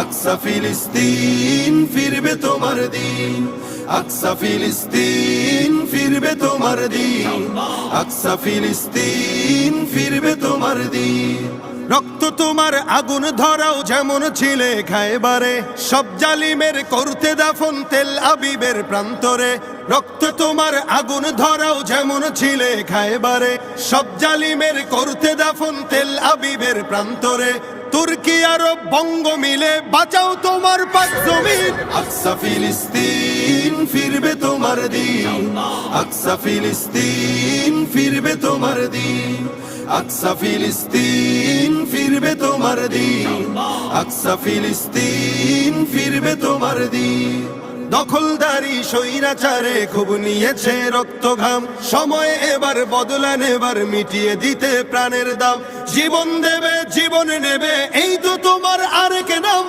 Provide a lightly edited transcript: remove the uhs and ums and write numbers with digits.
আকসা ফিলিস্তিন ফিরবে তোমার দিন, আকসা ফিলিস্তিন ফিরবে তোমার দিন, আকসা ফিলিস্তিন ফিরবে তোমার দিন। রক্ত তোমার আগুন ধরাও যেমন ছিলে খায়বারে, সব জালিমের করতে দাফন তেল আবিবের প্রান্তরে। রক্ত তোমার আগুন ধরাও যেমন ছিলে খায়বারে, সব জালিমের করতে দাফন তেল আবিবের প্রান্তরে। তুর্কি আরব বঙ্গ মিলে বাঁচাও তোমার পাক জমিন, আকসা ফিলিস্তিন ফিরবে তোমার দিন, আকসা ফিলিস্তিন ফিরবে তোমার দিন, আকসা ফিলিস্তিন ফিরবে তোমার দিন, আকসা ফিলিস্তিন ফিরবে তোমার দিন। দখলদারি স্বৈরাচারে খুব নিয়েছে রক্ত ঘাম, সময় এবার বদলা নেবার মিটিয়ে দিতে প্রাণের দাম। জীবন দেবে জীবন নেবে এই তো তোমার আরেক নাম।